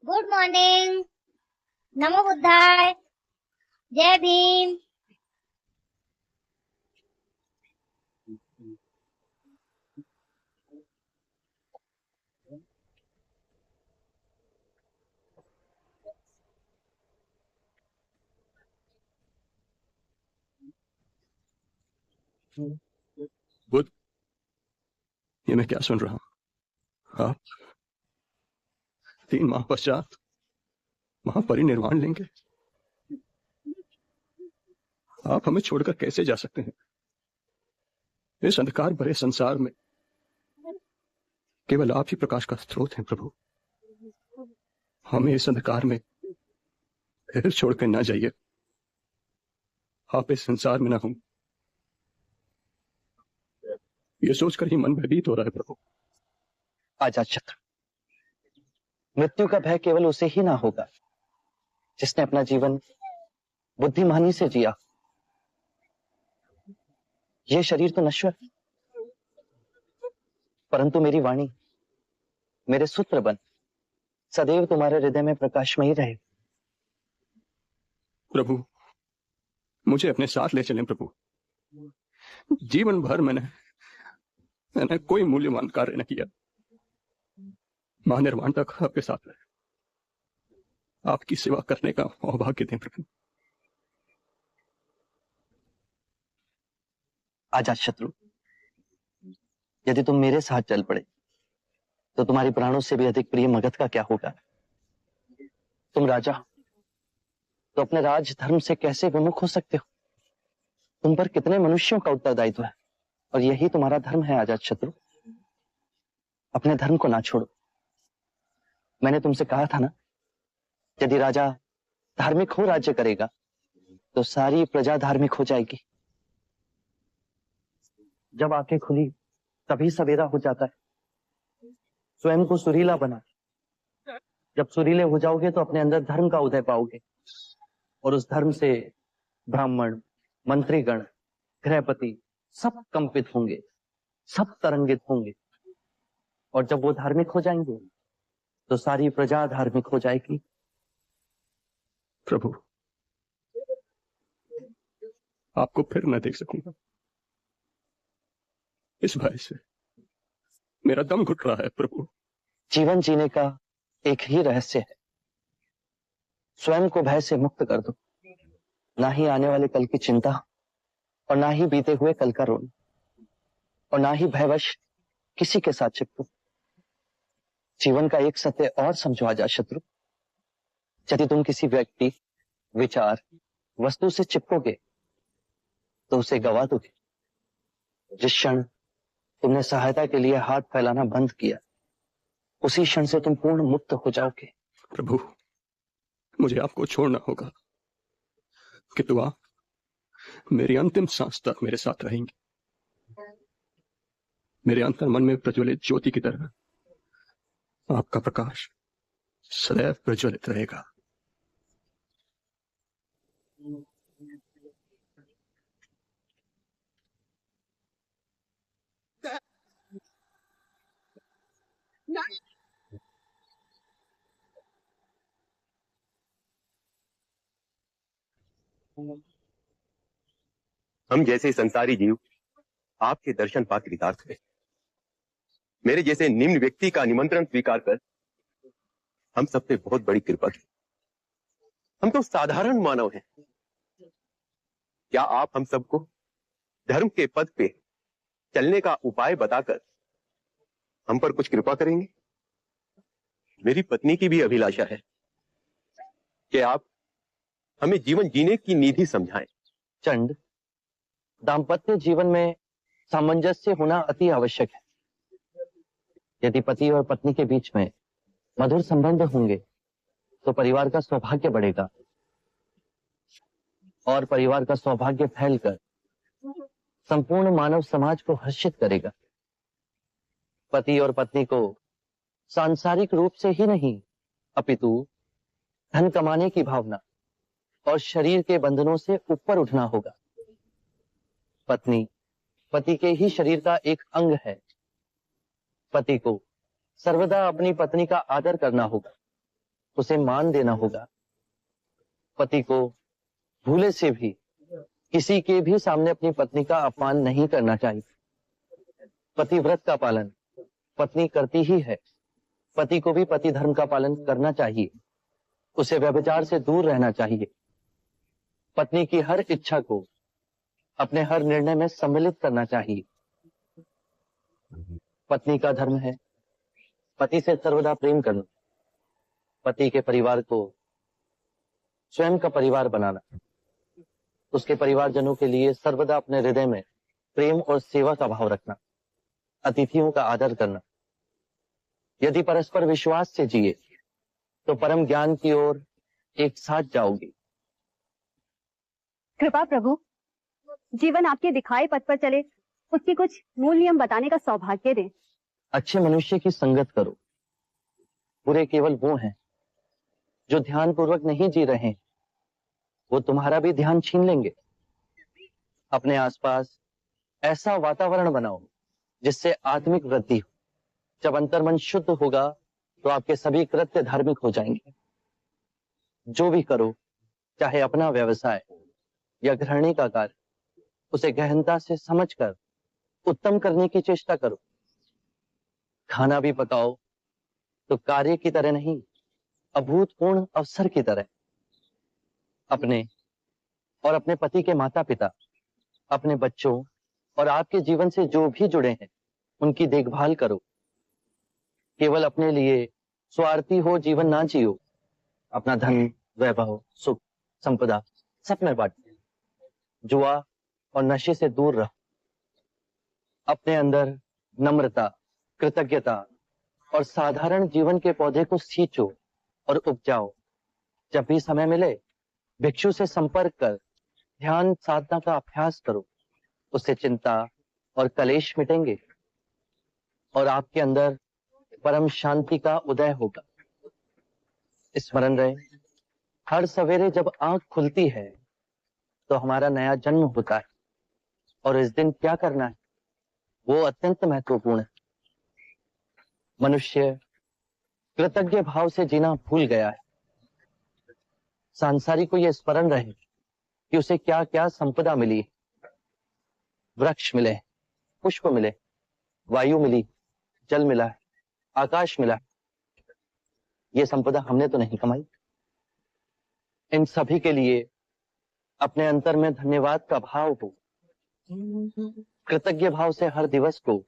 Good morning. नमो बुद्धाय। जय भीम। बुध, ये मैं क्या सुन रहा हूँ? आप 3 माह पश्चात महापरिनिर्वाण लेंगे। आप हमें छोड़कर कैसे जा सकते हैं? इस अंधकार भरे संसार में केवल आप ही प्रकाश का स्रोत हैं प्रभु। हमें इस अंधकार में फिर छोड़कर ना जाइए। आप इस संसार में ना हों, ये सोचकर ही मन भयभीत हो रहा है प्रभु। अजातशत्रु, मृत्यु का भय केवल उसे ही ना होगा जिसने अपना जीवन बुद्धिमानी से जिया। यह शरीर तो नश्वर, परंतु मेरी वाणी, मेरे सूत्र बन सदैव तुम्हारे हृदय में प्रकाशमयी रहे। प्रभु, मुझे अपने साथ ले चलें प्रभु। जीवन भर मैंने कोई मूल्यवान कार्य न किया। महानिर्वाण तक आपके साथ रहे, आपकी सेवा करने का सौभाग्य दें प्रभु। अजातशत्रु, यदि तुम मेरे साथ चल पड़े तो तुम्हारे प्राणों से भी अधिक प्रिय मगध का क्या होगा? तुम राजा हो तो अपने राज धर्म से कैसे विमुख हो सकते हो? तुम पर कितने मनुष्यों का उत्तरदायित्व है और यही तुम्हारा धर्म है। अजातशत्रु, अपने धर्म को ना छोड़ो। मैंने तुमसे कहा था ना, यदि राजा धार्मिक हो राज्य करेगा तो सारी प्रजा धार्मिक हो जाएगी। जब आंखें खुली तभी सवेरा हो जाता है। स्वयं को सुरीला बना, जब सुरीले हो जाओगे तो अपने अंदर धर्म का उदय पाओगे और उस धर्म से ब्राह्मण, मंत्रीगण, गृहपति सब कंपित होंगे, सब तरंगित होंगे। और जब वो धार्मिक हो जाएंगे तो सारी प्रजा धार्मिक हो जाएगी। प्रभु, आपको फिर न देख सकूंगा। इस भय से मेरा दम घुट रहा है प्रभु। जीवन जीने का एक ही रहस्य है, स्वयं को भय से मुक्त कर दो। ना ही आने वाले कल की चिंता और ना ही बीते हुए कल का रोना और ना ही भयवश किसी के साथ चिपको। जीवन का एक सत्य और समझो अजातशत्रु, यदि तुम किसी व्यक्ति, विचार, वस्तु से चिपकोगे तो उसे गवा दोगे। जिस क्षण तुमने सहायता के लिए हाथ फैलाना बंद किया, उसी क्षण से तुम पूर्ण मुक्त हो जाओगे। प्रभु, मुझे आपको छोड़ना होगा, किंतु आप मेरी अंतिम सांस तक मेरे साथ रहेंगे। मेरे अंतर मन में प्रज्वलित ज्योति की तरह आपका प्रकाश सदैव प्रज्वलित रहेगा। हम जैसे संसारी जीव आपके दर्शन पा कृतार्थ हुए। मेरे जैसे निम्न व्यक्ति का निमंत्रण स्वीकार कर हम सब पे बहुत बड़ी कृपा की। हम तो साधारण मानव हैं। क्या आप हम सबको धर्म के पद पे चलने का उपाय बताकर हम पर कुछ कृपा करेंगे? मेरी पत्नी की भी अभिलाषा है कि आप हमें जीवन जीने की निधि समझाएं। चंड, दाम्पत्य जीवन में सामंजस्य होना अति आवश्यक है। यदि पति और पत्नी के बीच में मधुर संबंध होंगे तो परिवार का सौभाग्य बढ़ेगा और परिवार का सौभाग्य फैलकर संपूर्ण मानव समाज को हर्षित करेगा। पति और पत्नी को सांसारिक रूप से ही नहीं अपितु धन कमाने की भावना और शरीर के बंधनों से ऊपर उठना होगा। पत्नी पति के ही शरीर का एक अंग है। पति को सर्वदा अपनी पत्नी का आदर करना होगा उसे मान देना होगा। पति को भूले से भी किसी के भी सामने अपनी पत्नी का अपमान नहीं करना चाहिए। पतिव्रत का पालन पत्नी करती ही है। पति को भी पति धर्म का पालन करना चाहिए। उसे व्यभिचार से दूर रहना चाहिए। पत्नी की हर इच्छा को अपने हर निर्णय में सम्मिलित करना चाहिए। पत्नी का धर्म है पति से सर्वदा प्रेम करना, पति के परिवार को स्वयं का परिवार बनाना, उसके परिवारजनों के लिए सर्वदा अपने हृदय में प्रेम और सेवा का भाव रखना, अतिथियों का आदर करना। यदि परस्पर विश्वास से जिए तो परम ज्ञान की ओर एक साथ जाओगे। कृपा प्रभु, जीवन आपके दिखाए पथ पर चले उसके कुछ मूल नियम बताने का सौभाग्य दें। अच्छे मनुष्य की संगत करो। बुरे केवल वो हैं जो ध्यान पूर्वक नहीं जी रहे हैं। वो तुम्हारा भी ध्यान छीन लेंगे। अपने आसपास ऐसा वातावरण बनाओ जिससे आत्मिक वृद्धि हो। जब अंतर्मन शुद्ध होगा तो आपके सभी कृत्य धार्मिक हो जाएंगे। जो भी करो, चाहे अपना व्यवसाय या गृहिणी का कार्य, उसे गहनता से समझकर उत्तम करने की चेष्टा करो। खाना भी पकाओ तो कार्य की तरह नहीं, अभूतपूर्ण अवसर की तरह। अपने और अपने पति के माता पिता, अपने बच्चों और आपके जीवन से जो भी जुड़े हैं उनकी देखभाल करो। केवल अपने लिए स्वार्थी हो जीवन ना जियो। अपना धन, वैभव, सुख, संपदा सब में बांटो। जुआ और नशे से दूर रहो। अपने अंदर नम्रता, कृतज्ञता और साधारण जीवन के पौधे को सींचो और उपजाओ। जब भी समय मिले भिक्षु से संपर्क कर ध्यान साधना का अभ्यास करो। उससे चिंता और कलेश मिटेंगे और आपके अंदर परम शांति का उदय होगा। स्मरण रहे, हर सवेरे जब आंख खुलती है तो हमारा नया जन्म होता है और इस दिन क्या करना है वो अत्यंत महत्वपूर्ण है। मनुष्य कृतज्ञ भाव से जीना भूल गया है। सांसारिक को यह स्मरण रहे कि उसे क्या क्या संपदा मिली। वृक्ष मिले, पुष्प मिले, वायु मिली, जल मिला है, आकाश मिला है। ये संपदा हमने तो नहीं कमाई। इन सभी के लिए अपने अंतर में धन्यवाद का भाव हो। कृतज्ञ भाव से हर दिवस को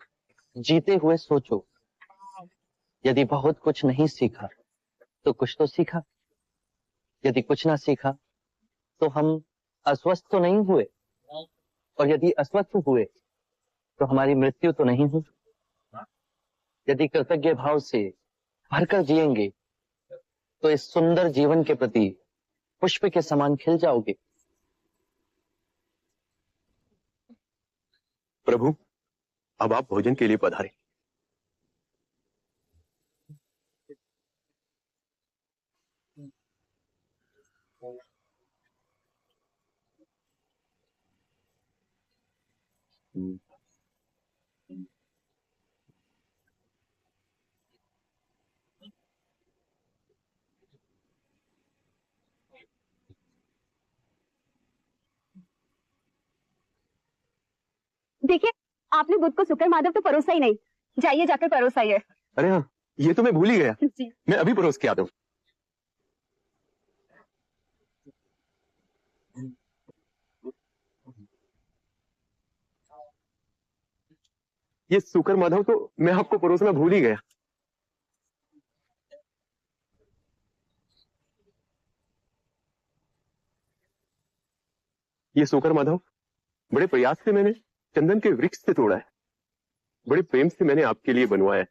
जीते हुए सोचो। यदि बहुत कुछ नहीं सीखा तो कुछ तो सीखा। यदि कुछ ना सीखा तो हम अस्वस्थ तो नहीं हुए, और यदि अस्वस्थ हुए तो हमारी मृत्यु तो नहीं हुई। यदि कृतज्ञ भाव से भरकर जिएंगे तो इस सुंदर जीवन के प्रति पुष्प के समान खिल जाओगे। प्रभु, अब आप भोजन के लिए पधारें। देखिए, आपने बुद्ध को शुक्र माधव तो परोसा ही नहीं। जाइए जाकर परोसाइए। अरे हाँ, ये तो मैं भूल ही गया। जी। मैं अभी परोस के आता हूँ। ये शुक्र माधव तो मैं आपको परोसना भूल ही गया। ये शुक्र माधव बड़े प्रयास से मैंने चंदन के वृक्ष से तोड़ा है। बड़े प्रेम से मैंने आपके लिए बनवाया है।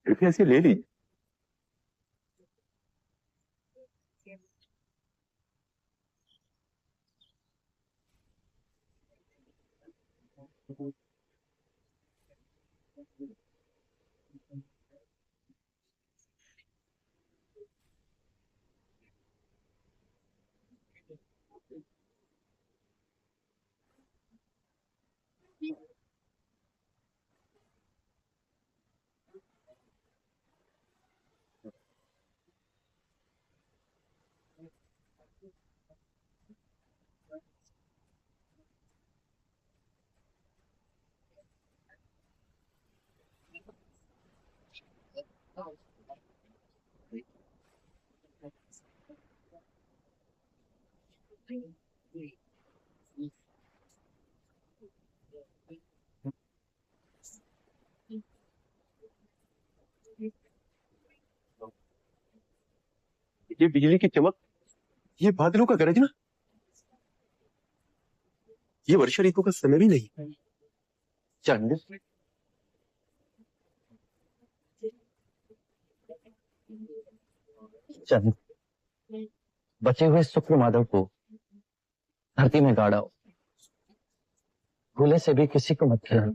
कृपया इसे ले लीजिए। ये बिजली की चमक, ये बादलों का गरजना, ये वर्षा ऋतु का समय भी नहीं। चंद, चंद, बचे हुए शुक्र माधव को धरती में गाड़ा हो, भूले से भी किसी को मत खिलाना।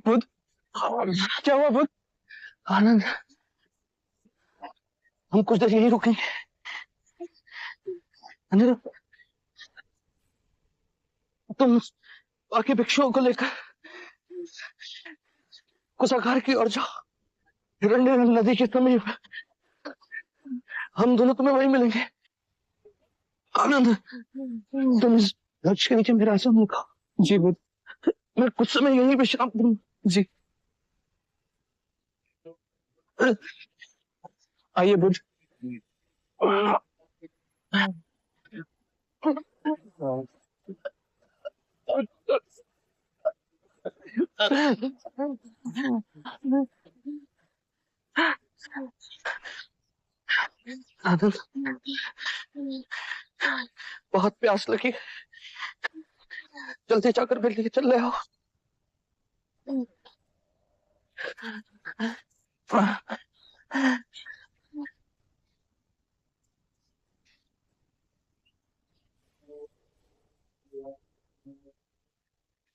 बुध, क्या हुआ बुध? आनंद, हम कुछ देर यहीं रुकेंगे। अंजलि, तुम बाकी भिक्षुओं को लेकर कुशागार की ओर जाओ। हिरण्य नदी के समीप हम दोनों तुम्हें वहीं मिलेंगे। आनंद, तुम इस वृक्ष के नीचे मेरा आसन लगाओ। जी बुध, मैं कुछ समय यहीं विश्राम करूंगा। जी, आइए बुध। आनंद, बहुत प्यास लगी, जल्दी जाकर मेरे लिए चल ले आओ।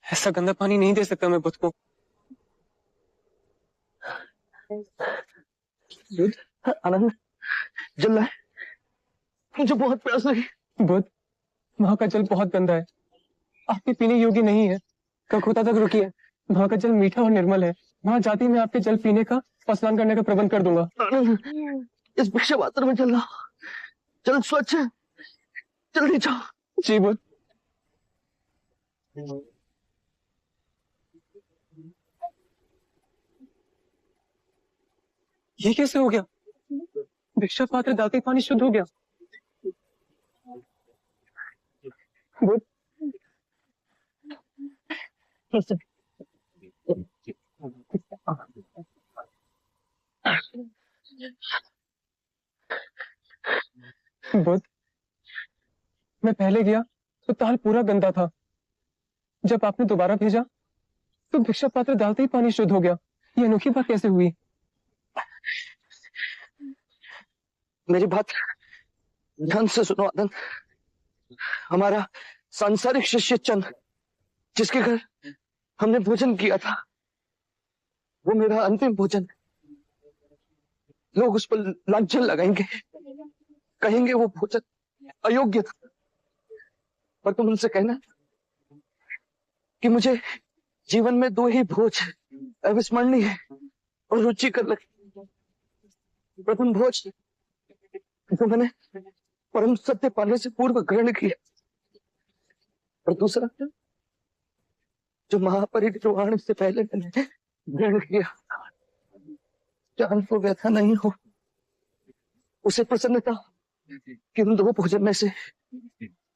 ऐसा गंदा पानी नहीं दे सकता मैं बुध को। बुध, आनंद, जल लाए, मुझे बहुत प्यास लगी। बुध, वहां का जल बहुत गंदा है, आपके पीने योग्य नहीं है। कलकत्ता तक रुकिए, वहां का जल मीठा और निर्मल है। वहां जाते ही मैं आपके जल पीने का और स्नान करने का प्रबंध कर दूंगा। आनंद, इस भिक्षा पात्र में चलना, जल स्वच्छ है, जल्दी जाओ। जी बुध। ये कैसे हो गया? भिक्षा पात्र डालते ही पानी शुद्ध हो गया। बुध, बुध, मैं पहले गया तो ताल पूरा गंदा था। जब आपने दोबारा भेजा तो भिक्षा पात्र डालते ही पानी शुद्ध हो गया। ये अनोखी बात कैसे हुई? मेरी बात ध्यान से सुनो आनंद। हमारा सांसारिक शिष्य चंद, जिसके घर हमने भोजन किया था, वो मेरा अंतिम भोजन। लोग उस पर लांछन लगाएंगे, कहेंगे वो भोजन अयोग्य था। पर तुम उनसे कहना कि मुझे जीवन में दो ही भोज अविस्मरणीय और रुचिकर लगे। प्रथम भोज तो मैंने परम सत्य पाने से पूर्व ग्रहण किया, और दूसरा जो महापरिनिर्वाण से पहले मैंने ग्रहण किया। जान को व्यथा नहीं हो, उसे प्रसन्नता कि उन दो भोजन में से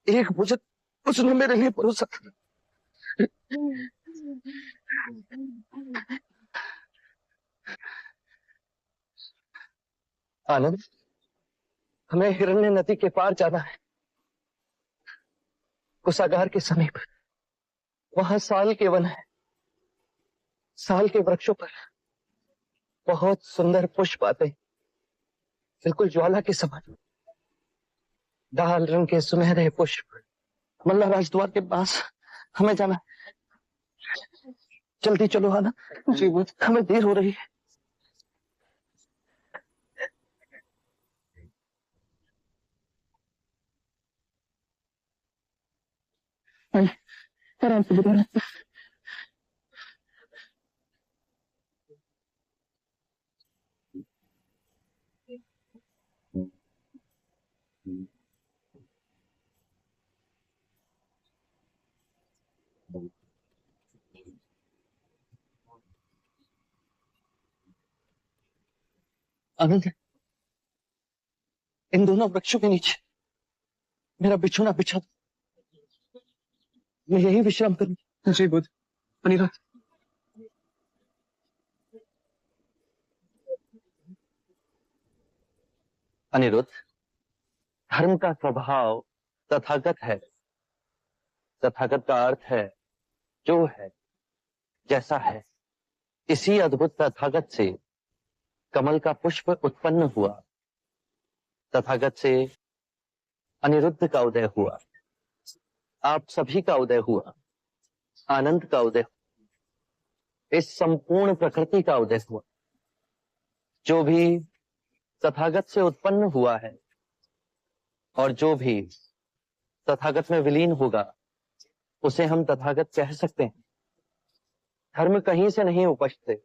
एक भोजन उसने मेरे लिए परोसा था। आनंद, हमें हिरण्य नदी के पार जाना है, कुशागार के समीप। वहां साल के वन है, साल के वृक्षों पर बहुत सुंदर पुष्प आते, बिल्कुल ज्वाला के समान। लाल रंग के सुनहरे पुष्प। मल्ला राजद्वार के पास हमें जाना है। जल्दी चलो आनंद। जी बुध, हमें देर हो रही है। आई, आराम से बुद्ध, आराम से। आनंद, इन दोनों वृक्षों के नीचे मेरा बिछोना बिछा दो। मैं यही विश्राम करूं। जी बुद्ध। अनिरुद्ध, अनिरुद्ध, धर्म का स्वभाव तथागत है। तथागत का अर्थ है जो है, जैसा है। इसी अद्भुत तथागत से कमल का पुष्प उत्पन्न हुआ। तथागत से अनिरुद्ध का उदय हुआ। आप सभी का उदय हुआ। आनंद का उदय हुआ। इस संपूर्ण प्रकृति का उदय हुआ। जो भी तथागत से उत्पन्न हुआ है और जो भी तथागत में विलीन होगा उसे हम तथागत कह सकते हैं। धर्म कहीं से नहीं उपजते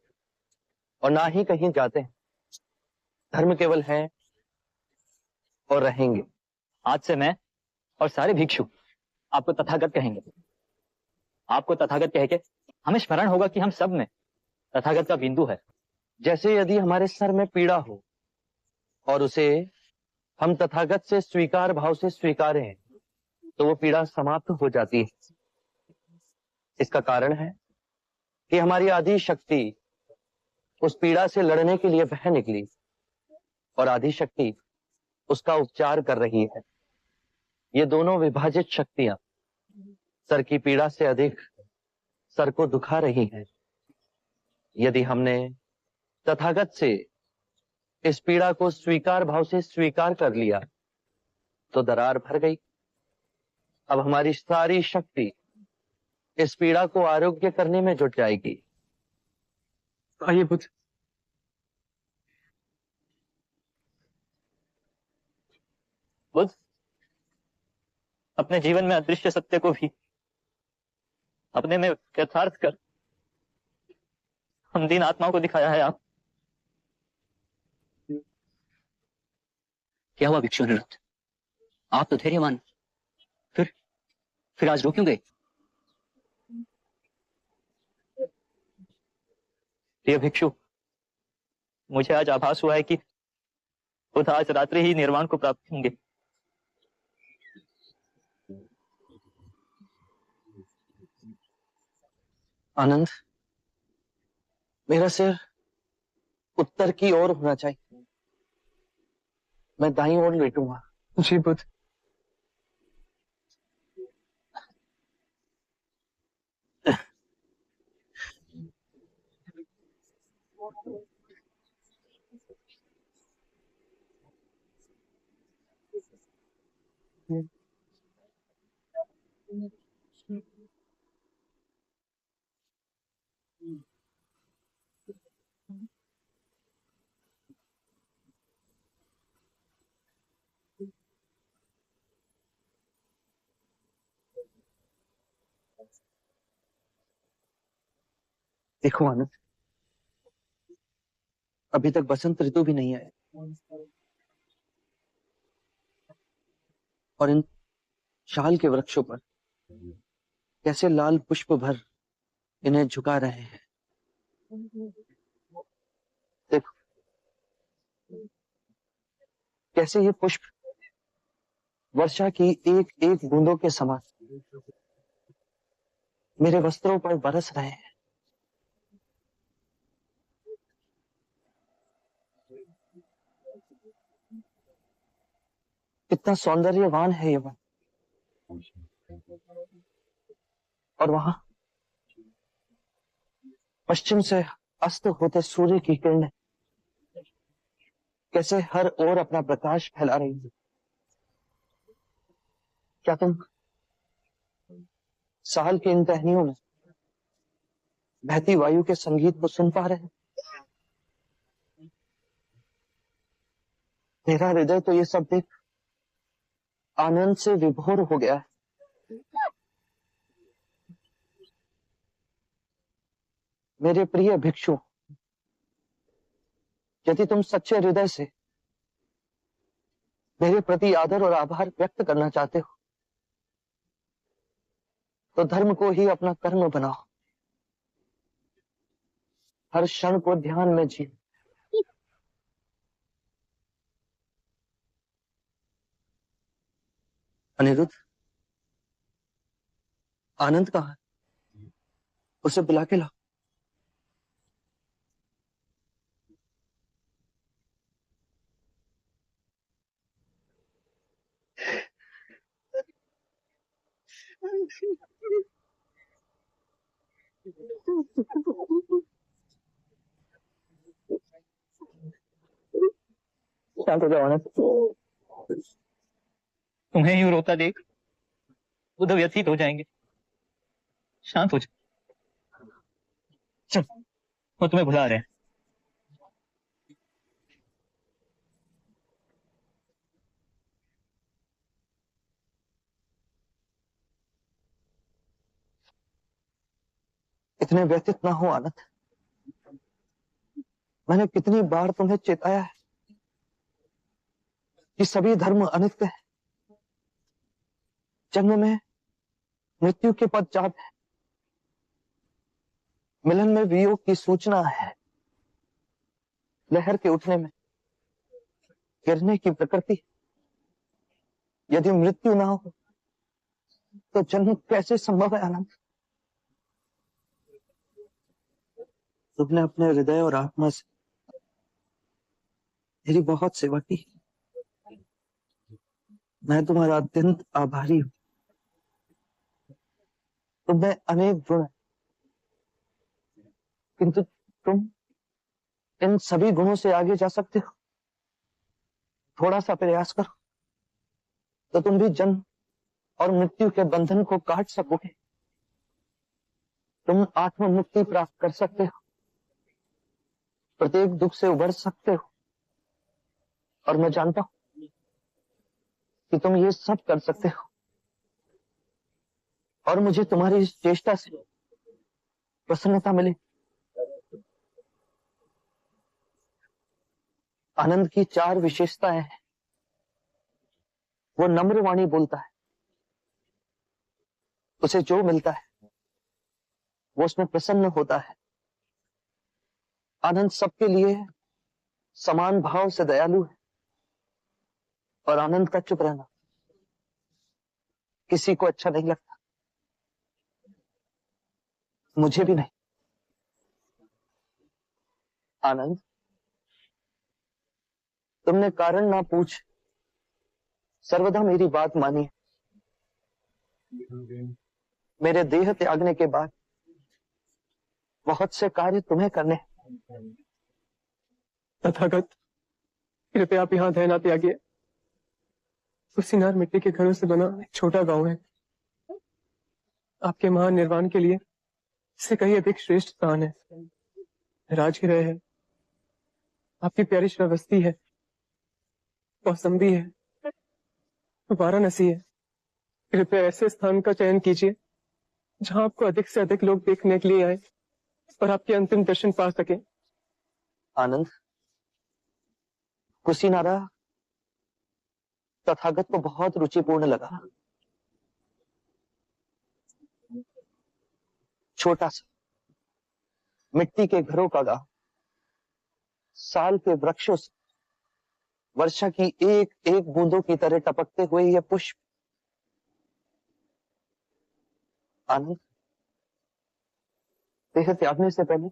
और ना ही कहीं जाते हैं। धर्म केवल है और रहेंगे। आज से मैं और सारे भिक्षु आपको तथागत कहेंगे। आपको तथागत कह के हमें स्मरण होगा कि हम सब में तथागत का बिंदु है। जैसे यदि हमारे सर में पीड़ा हो और उसे हम तथागत से स्वीकार भाव से स्वीकारें तो वो पीड़ा समाप्त हो जाती है। इसका कारण है कि हमारी आदि शक्ति उस पीड़ा से लड़ने के लिए बह निकली और आदि शक्ति उसका उपचार कर रही है। ये दोनों विभाजित शक्तियां सर की पीड़ा से अधिक सर को दुखा रही हैं। यदि हमने तथागत से इस पीड़ा को स्वीकार भाव से स्वीकार कर लिया तो दरार भर गई। अब हमारी सारी शक्ति इस पीड़ा को आरोग्य करने में जुट जाएगी। आइए बुद्ध। बुद्ध, अपने जीवन में अदृश्य सत्य को भी अपने में यथार्थ कर हम दीन आत्माओं को दिखाया है। आप क्या हुआ भिक्षु अनिरुद्ध? आप तो धैर्यवान, फिर आज रो क्यों गए? प्रिय भिक्षु, मुझे आज आभास हुआ है कि बुद्ध आज रात्रि ही निर्वाण को प्राप्त होंगे। आनंद, मेरा सिर उत्तर की ओर होना चाहिए। मैं दाईं ओर लेटूंगा। जी बुद्ध। देखो आनंद, अभी तक बसंत ऋतु भी नहीं आया और इन शाल के वृक्षों पर कैसे लाल पुष्प भर इन्हें झुका रहे हैं। देखो कैसे ये पुष्प वर्षा की एक एक बूंदों के समान मेरे वस्त्रों पर बरस रहे हैं। कितना सौंदर्यवान है ये वन। और वहां पश्चिम से अस्त होते सूर्य की किरणें कैसे हर ओर अपना प्रकाश फैला रही है। क्या तुम साल की इन टहनियों में बहती वायु के संगीत को सुन पा रहे हैं? मेरा हृदय तो ये सब देख आनंद से विभोर हो गया है। मेरे प्रिय भिक्षु, यदि तुम सच्चे हृदय से मेरे प्रति आदर और आभार व्यक्त करना चाहते हो तो धर्म को ही अपना कर्म बनाओ, हर क्षण को ध्यान में जियो। अनिरुद्ध, आनंद कहाँ है? उसे बुला के लाओ। शांत हो जाओ आनंद। तुम्हें यूं रोता देख उधर व्यथित हो जाएंगे। शांत हो जाओ। चल, वो तुम्हें बुला रहे हैं। इतने व्यथित ना हो आनंद। मैंने कितनी बार तुम्हें चेताया है कि सभी धर्म अनित्य है, जन्म में मृत्यु के पश्चात है, मिलन में वियोग की सूचना है, लहर के उठने में गिरने की प्रकृति। यदि मृत्यु ना हो तो जन्म कैसे संभव है आनंद? तुमने अपने हृदय और आत्मा से मेरी बहुत सेवा की। मैं तुम्हारा अत्यंत आभारी हूं। तुम्हें अनेक गुण हैं, किंतु तुम इन सभी गुणों से आगे जा सकते हो। थोड़ा सा प्रयास करो तो तुम भी जन्म और मृत्यु के बंधन को काट सकोगे। तुम आत्म मुक्ति प्राप्त कर सकते हो, प्रत्येक दुख से उबर सकते हो। और मैं जानता हूं कि तुम ये सब कर सकते हो, और मुझे तुम्हारी इस चेष्टा से प्रसन्नता मिली। आनंद की 4 विशेषताएं हैं। वो नम्र वाणी बोलता है, उसे जो मिलता है वो उसमें प्रसन्न होता है। आनंद सबके लिए समान भाव से दयालु है, और आनंद का चुप रहना किसी को अच्छा नहीं लगता, मुझे भी नहीं। आनंद, तुमने कारण ना पूछ सर्वदा मेरी बात मानी। मेरे देह त्यागने के बाद बहुत से कार्य तुम्हें करने हैं। तथागत, कृपया आप यहाँ ध्यान त्यागिए। कुशीनार मिट्टी के घरों से बना एक छोटा गांव है। आपके महान निर्वाण के लिए इससे कहीं अधिक श्रेष्ठ स्थान है। राजगृह है, आपकी प्यारी श्रावस्ती है, कौसंबी है, वाराणसी है। कृपया ऐसे स्थान का चयन कीजिए जहां आपको अधिक से अधिक लोग देखने के लिए आए और आपके अंतिम दर्शन पा सके। आनंद, कुशीनारा तथागत को बहुत रुचिपूर्ण लगा। छोटा सा मिट्टी के घरों का गांव, साल के वृक्षों से वर्षा की एक एक बूंदों की तरह टपकते हुए ये पुष्प। आनंद, देह त्यागने से पहले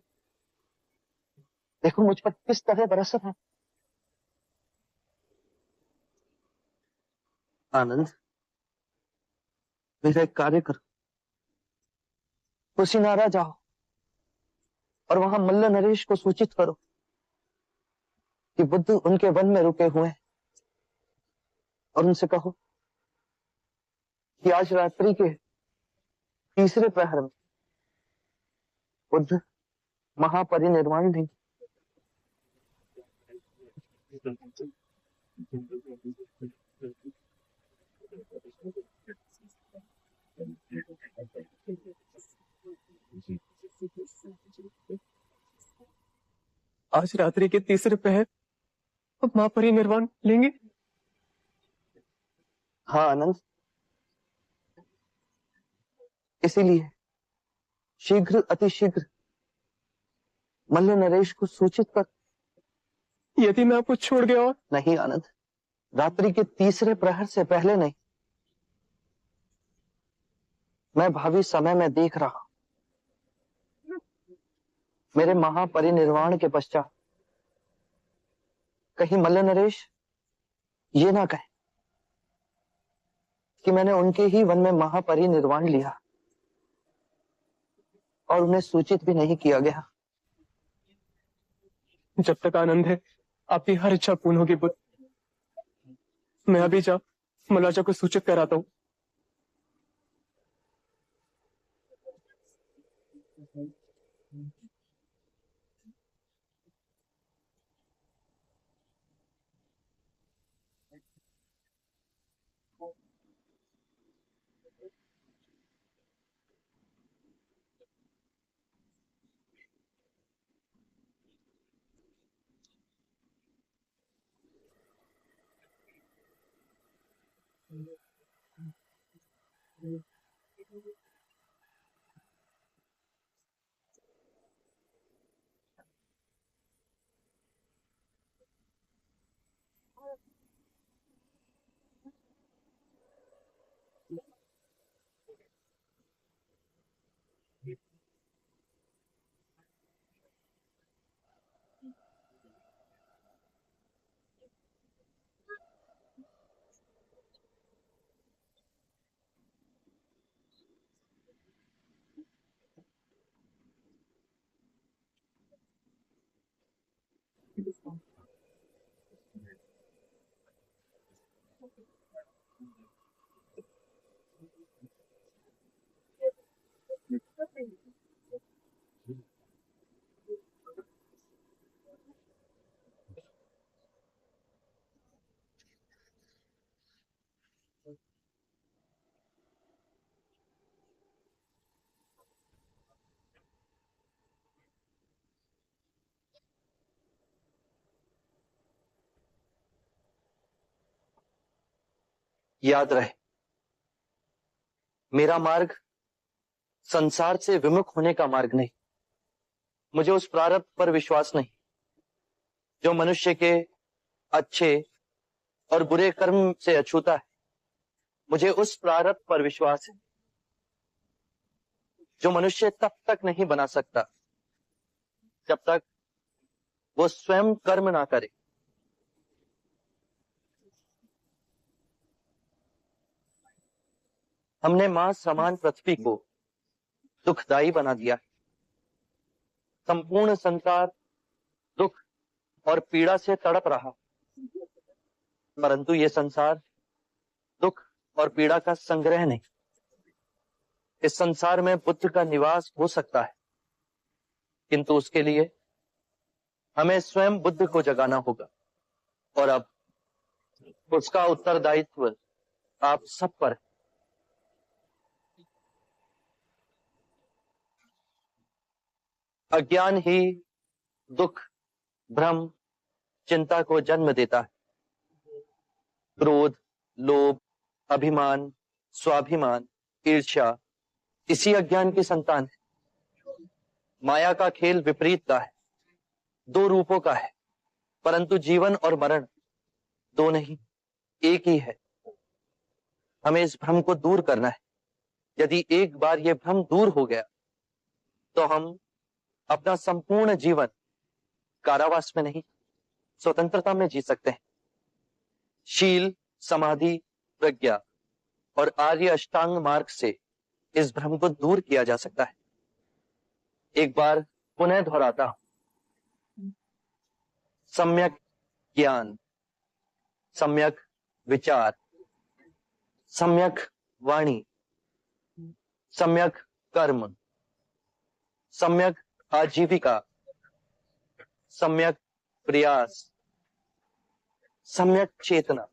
देखो मुझ पर किस तरह बरस रहा है। आनंद, मेरा एक कार्य करो, कुशीनारा जाओ और वहां मल्ल नरेश को सूचित करो कि बुद्ध उनके वन में रुके हुए हैं, और उनसे कहो कि आज रात्रि के तीसरे प्रहर में बुद्ध महापरिनिर्वाण देंगे। आज रात्रि के तीसरे पहर अब मां परिनिर्वाण लेंगे? हाँ आनंद, इसीलिए शीघ्र अतिशीघ्र मल्ल नरेश को सूचित कर। यदि मैं आपको छोड़ गया और नहीं आनंद, रात्रि के तीसरे प्रहर से पहले नहीं। मैं भावी समय में देख रहा हूं। मेरे महापरिनिर्वाण के पश्चात कहीं मल्ल नरेश ये ना कहे कि मैंने उनके ही वन में महापरिनिर्वाण लिया और उन्हें सूचित भी नहीं किया गया। जब तक आनंद है आपकी हर इच्छा पूर्ण होगी बुद्ध। मैं अभी जा मलाजा को सूचित कराता हूं। याद रहे, मेरा मार्ग संसार से विमुख होने का मार्ग नहीं। मुझे उस प्रारब्ध पर विश्वास नहीं जो मनुष्य के अच्छे और बुरे कर्म से अछूता है। मुझे उस प्रारब्ध पर विश्वास है जो मनुष्य तब तक नहीं बना सकता जब तक वो स्वयं कर्म ना करे। हमने मां समान पृथ्वी को दुखदाई बना दिया है। संपूर्ण संसार दुख और पीड़ा से तड़प रहा, परंतु ये संसार दुख और पीड़ा का संग्रह नहीं। इस संसार में बुद्ध का निवास हो सकता है, किंतु उसके लिए हमें स्वयं बुद्ध को जगाना होगा। और अब उसका उत्तरदायित्व आप सब पर है। अज्ञान ही दुख, भ्रम, चिंता को जन्म देता है। क्रोध, लोभ, अभिमान, स्वाभिमान, ईर्ष्या इसी अज्ञान की संतान है। माया का खेल विपरीत का है, दो रूपों का है, परंतु जीवन और मरण दो नहीं, एक ही है। हमें इस भ्रम को दूर करना है। यदि एक बार यह भ्रम दूर हो गया तो हम अपना संपूर्ण जीवन कारावास में नहीं, स्वतंत्रता में जी सकते हैं। शील, समाधि, प्रज्ञा और आर्य अष्टांग मार्ग से इस भ्रम को दूर किया जा सकता है। एक बार पुनः दोहराता हूं, सम्यक ज्ञान, सम्यक विचार, सम्यक वाणी, सम्यक कर्म, सम्यक आजीविका, सम्यक प्रयास, सम्यक चेतना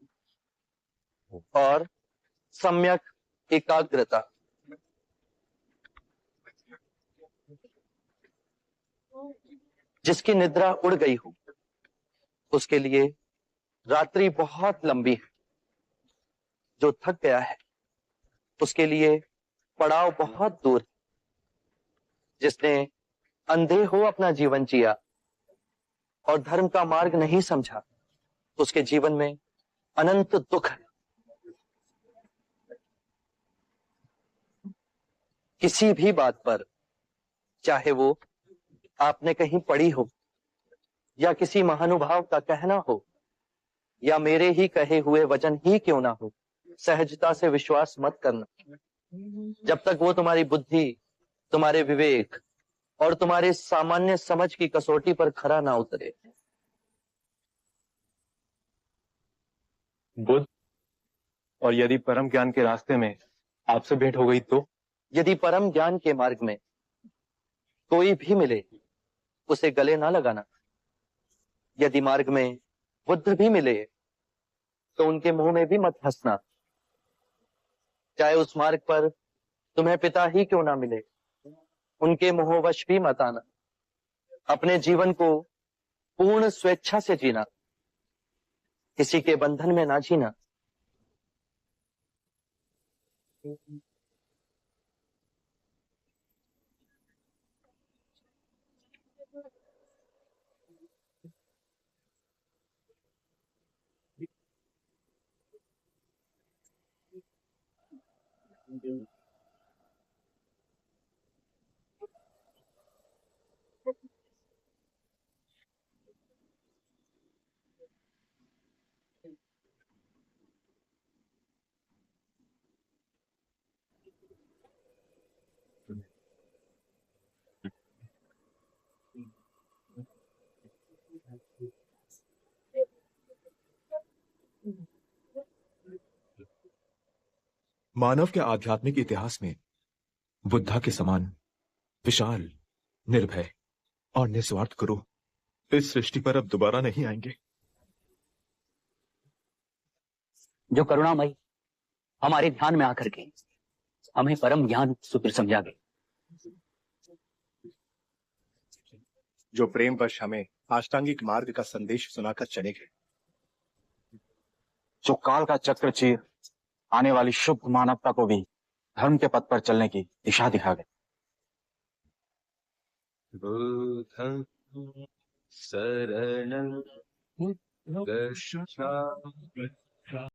और सम्यक एकाग्रता। जिसकी निद्रा उड़ गई हो उसके लिए रात्रि बहुत लंबी है। जो थक गया है उसके लिए पड़ाव बहुत दूर है। जिसने अंधे हो अपना जीवन जिया और धर्म का मार्ग नहीं समझा उसके जीवन में अनंत दुख है। किसी भी बात पर, चाहे वो आपने कहीं पढ़ी हो या किसी महानुभाव का कहना हो या मेरे ही कहे हुए वचन ही क्यों ना हो, सहजता से विश्वास मत करना जब तक वो तुम्हारी बुद्धि, तुम्हारे विवेक और तुम्हारे सामान्य समझ की कसौटी पर खरा ना उतरे। बुद्ध, और यदि परम ज्ञान के रास्ते में आपसे भेंट हो गई तो? यदि परम ज्ञान के मार्ग में कोई भी मिले उसे गले ना लगाना। यदि मार्ग में बुद्ध भी मिले तो उनके मुंह में भी मत हंसना। चाहे उस मार्ग पर तुम्हें पिता ही क्यों ना मिले, उनके मोहवश भी मत आना। अपने जीवन को पूर्ण स्वेच्छा से जीना, किसी के बंधन में ना जीना। मानव के आध्यात्मिक इतिहास में बुद्धा के समान विशाल, निर्भय और निस्वार्थ गुरु इस सृष्टि पर अब दोबारा नहीं आएंगे। जो करुणामयी हमारे ध्यान में आकर के हमें परम ज्ञान सूत्र समझा गए। जो प्रेमवश हमें अष्टांगिक मार्ग का संदेश सुनाकर चले गए। जो काल का चक्र चीर आने वाली शुभ मानवता को भी धर्म के पथ पर चलने की दिशा दिखा गए। बुद्धं शरणं गच्छामि।